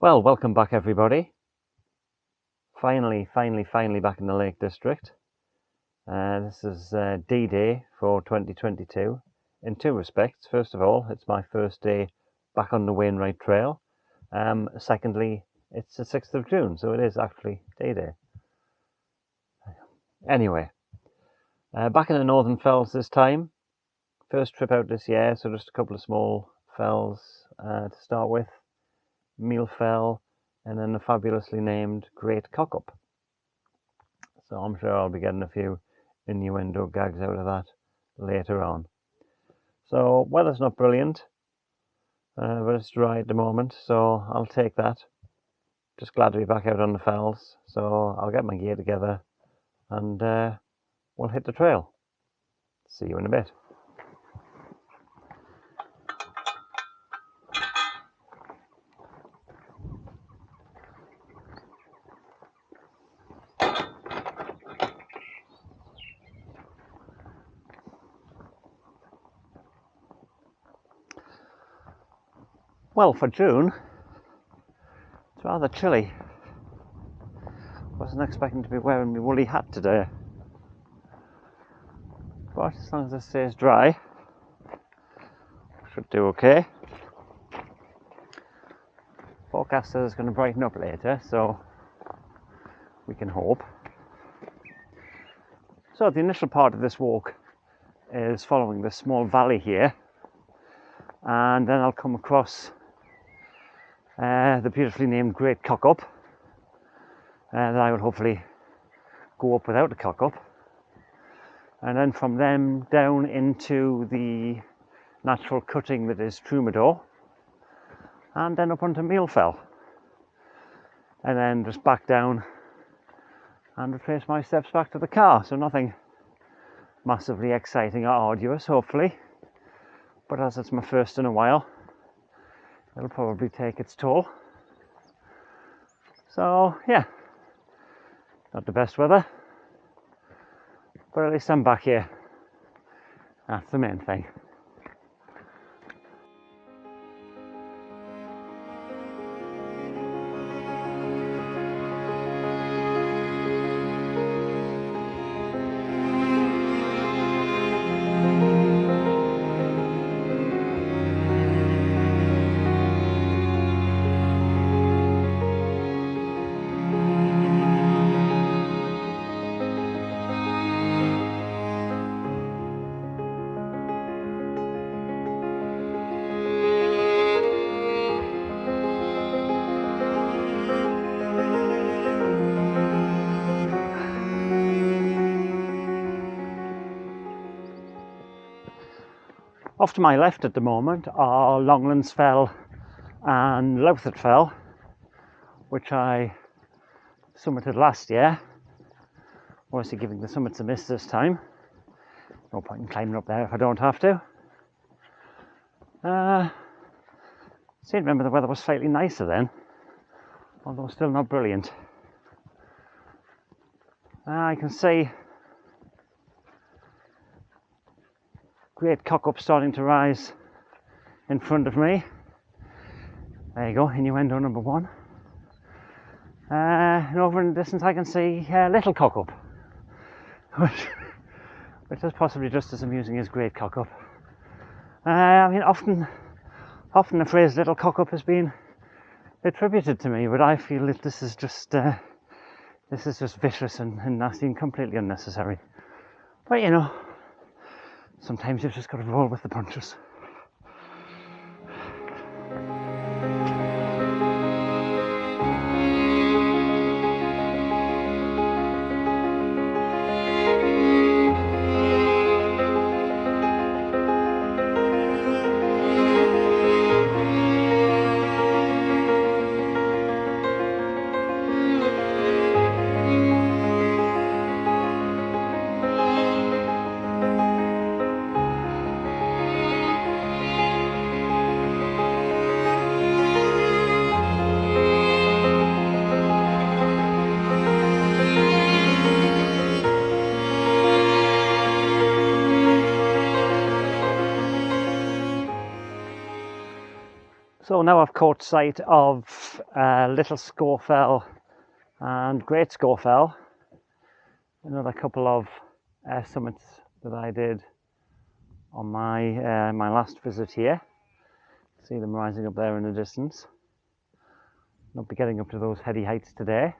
Well, welcome back everybody. Finally back in the Lake District. This is D-Day for 2022 in two respects. First of all, it's my first day back on the Wainwright Trail. Secondly, it's the 6th of June, so it is actually D-Day. Anyway, back in the Northern Fells this time. First trip out this year, so just a couple of small fells to start with. Meal Fell, and then the fabulously named Great Cockup. So I'm sure I'll be getting a few innuendo gags out of that later on. So weather's not brilliant, but it's dry at the moment, so I'll take that. Just glad to be back out on the fells, so I'll get my gear together and we'll hit the trail. See you in a bit. Well, for June, it's rather chilly. Wasn't expecting to be wearing my woolly hat today. But as long as it stays dry, should do okay. Forecast says it's going to brighten up later, so we can hope. So the initial part of this walk is following this small valley here, and then I'll come across the beautifully named Great Cockup, that I will hopefully go up without a Cockup, and then from them down into the natural cutting that is Troubadour, and then up onto Meal Fell, and then just back down and retrace my steps back to the car. So nothing massively exciting or arduous, hopefully, but as it's my first in a while, it'll probably take its toll. So yeah, not the best weather, but at least I'm back here. That's the main thing. Off to my left at the moment are Longlands Fell and Louthert Fell, which I summited last year. Obviously giving the summits a miss this time. No point in climbing up there if I don't have to. Seem to remember the weather was slightly nicer then, although still not brilliant. I can see Great Cockup starting to rise in front of me. There you go, innuendo number one. And over in the distance I can see Little Cockup, which is possibly just as amusing as Great Cockup. I mean, often the phrase Little Cockup has been attributed to me, but I feel that this is just vicious and nasty and completely unnecessary. But you know, sometimes you've just got to roll with the punches. So now I've caught sight of Little Scafell and Great Scafell, another couple of summits that I did on my my last visit here. See them rising up there in the distance. Not be getting up to those heady heights today,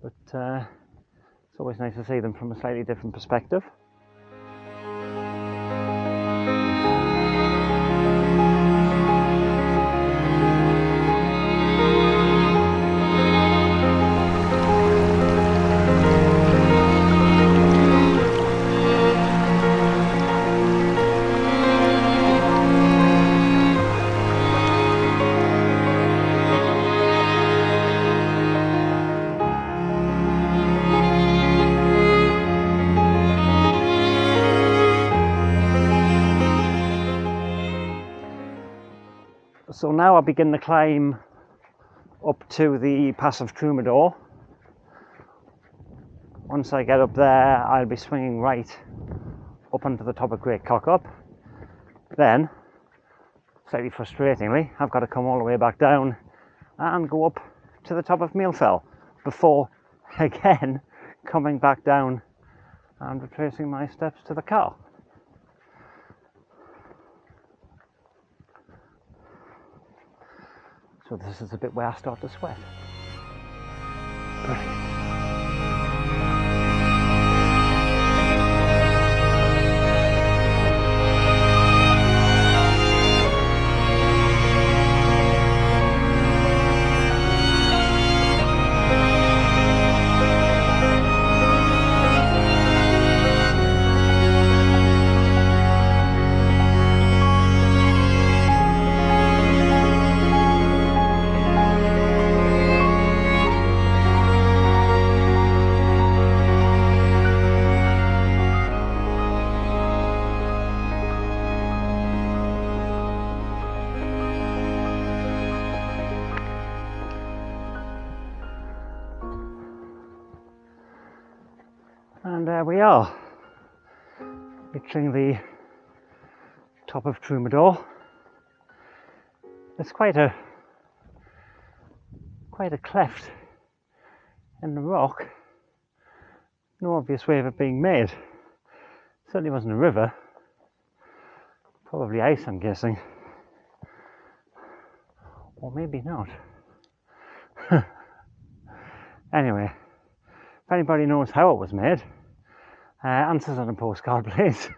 but it's always nice to see them from a slightly different perspective. So now I begin the climb up to the Pass of Troubadour. Once I get up there, I'll be swinging right up onto the top of Great Cockup. Then, slightly frustratingly, I've got to come all the way back down and go up to the top of Mealfell before again coming back down and retracing my steps to the car. So this is the bit where I start to sweat. Brilliant. And there we are, reaching the top of Troubadour. There's quite a cleft in the rock. No obvious way of it being made. Certainly wasn't a river. Probably ice, I'm guessing. Or maybe not. Anyway, if anybody knows how it was made, answers on a postcard, please.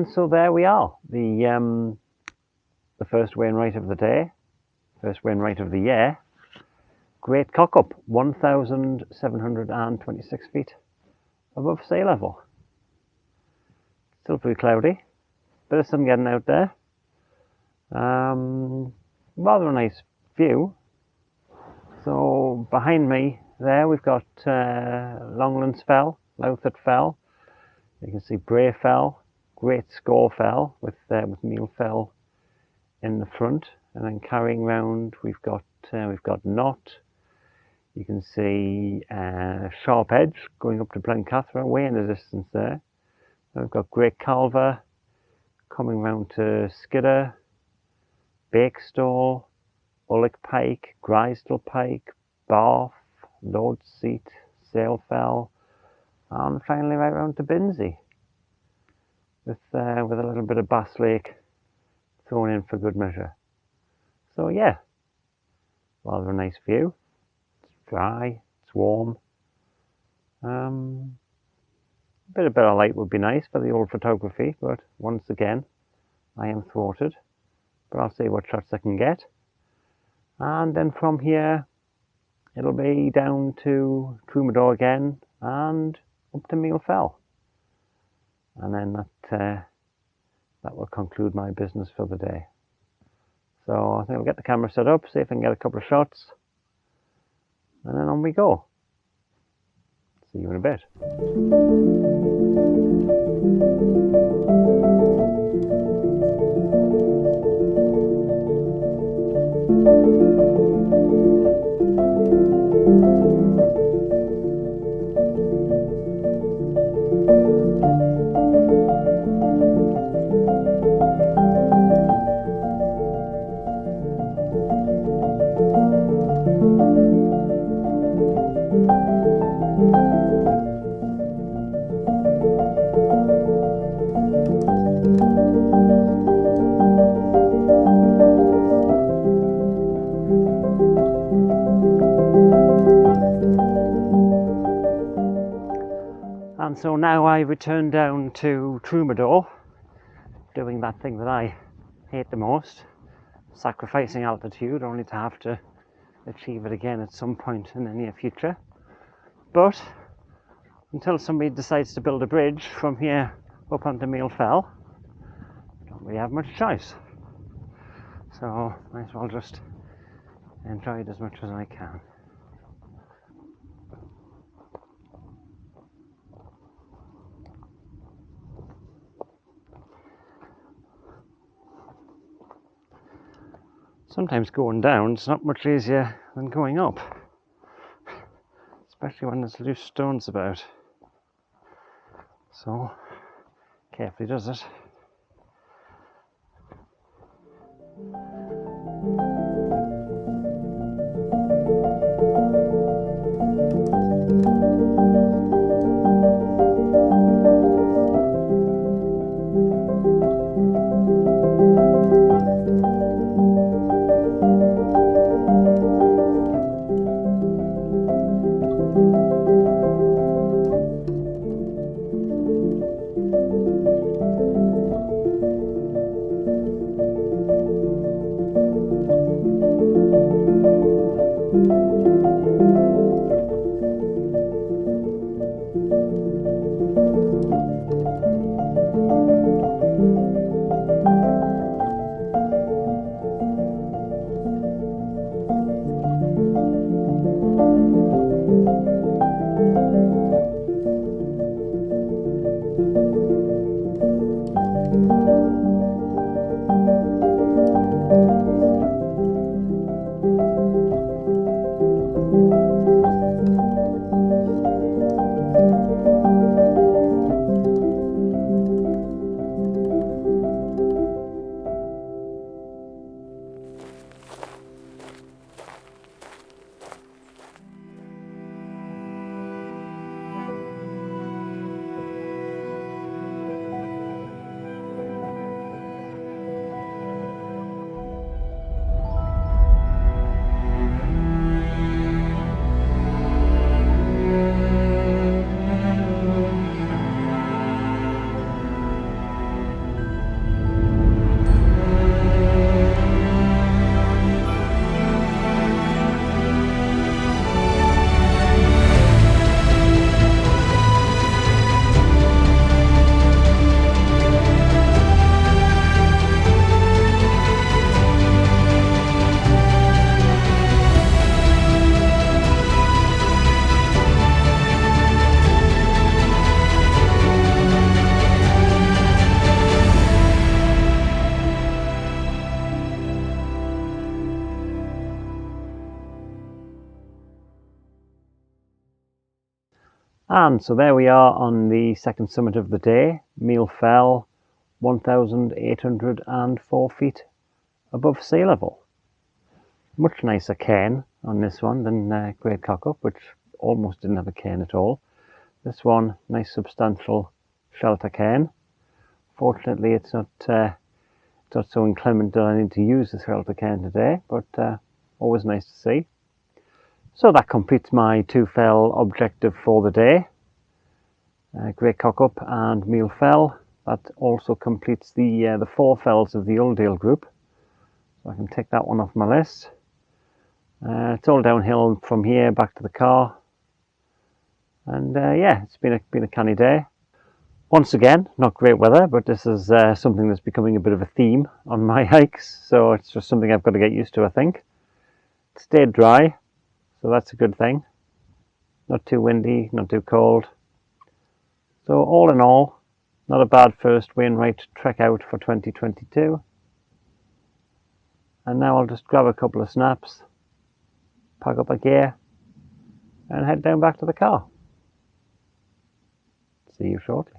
And so there we are, the first Wainwright of the day, first Wainwright of the year. Great Cockup, 1,726 feet above sea level. Still pretty cloudy, bit of sun getting out there. Rather a nice view. So behind me there we've got Longlands Fell, Lowthart Fell. You can see Bray Fell, Great Score Fell with Meal Fell in the front, and then carrying round we've got Knot. You can see Sharp Edge going up to Blencathra, way in the distance there. Then we've got Great Calver coming round to Skidder, Bakestall, Ullick Pike, Grisdale Pike, Barth, Lord Seat, Sale Fell, and finally right round to Binsey with a little bit of Bass Lake thrown in for good measure. So yeah, rather a nice view. It's dry, it's warm. A bit of better light would be nice for the old photography, but once again I am thwarted. But I'll see what shots I can get. And then from here it'll be down to Troubadour again and up to Meal Fell. And then that will conclude my business for the day. So I think I'll get the camera set up, see if I can get a couple of shots, and then on we go. See you in a bit. And so now I return down to Troubadour, doing that thing that I hate the most, sacrificing altitude only to have to achieve it again at some point in the near future. But until somebody decides to build a bridge from here up onto Meal Fell, I don't really have much choice. So might as well just enjoy it as much as I can. Sometimes going down is not much easier than going up, especially when there's loose stones about. So carefully does it. And so there we are on the second summit of the day. Meal Fell, 1,804 feet above sea level. Much nicer cairn on this one than Great Cockup, which almost didn't have a cairn at all. This one, nice substantial shelter cairn. Fortunately, it's not so inclement that I need to use the shelter cairn today, but always nice to see. So that completes my 2 fell objective for the day. Great Cockup and Meal Fell. That also completes the 4 fells of the Uldale group. So I can take that one off my list. It's all downhill from here back to the car. And yeah, it's been a canny day. Once again, not great weather, but this is something that's becoming a bit of a theme on my hikes. So it's just something I've got to get used to, I think. It stayed dry, so that's a good thing. Not too windy, not too cold. So all in all, not a bad first Wainwright trek out for 2022. And now I'll just grab a couple of snaps, pack up my gear, and head down back to the car. See you shortly.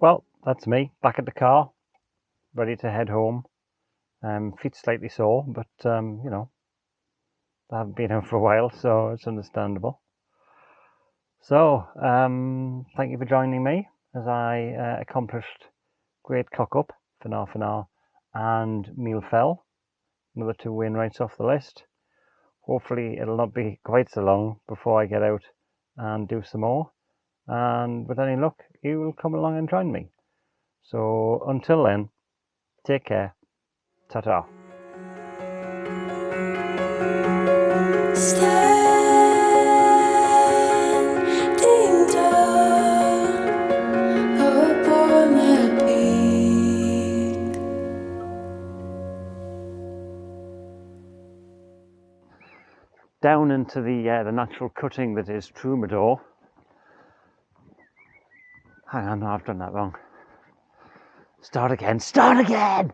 Well, that's me, back at the car, ready to head home. Feet slightly sore, but you know, I haven't been out for a while, so it's understandable. So, thank you for joining me as I accomplished Great Cockup for half an hour and Meal Fell, another 2 Wainwrights off the list. Hopefully it'll not be quite so long before I get out and do some more. And with any luck, you will come along and join me. So until then, take care. Ta-ta. Standing tall. down into the natural cutting that is Troubadour. Hang on, no, I've done that wrong. Start again, start again!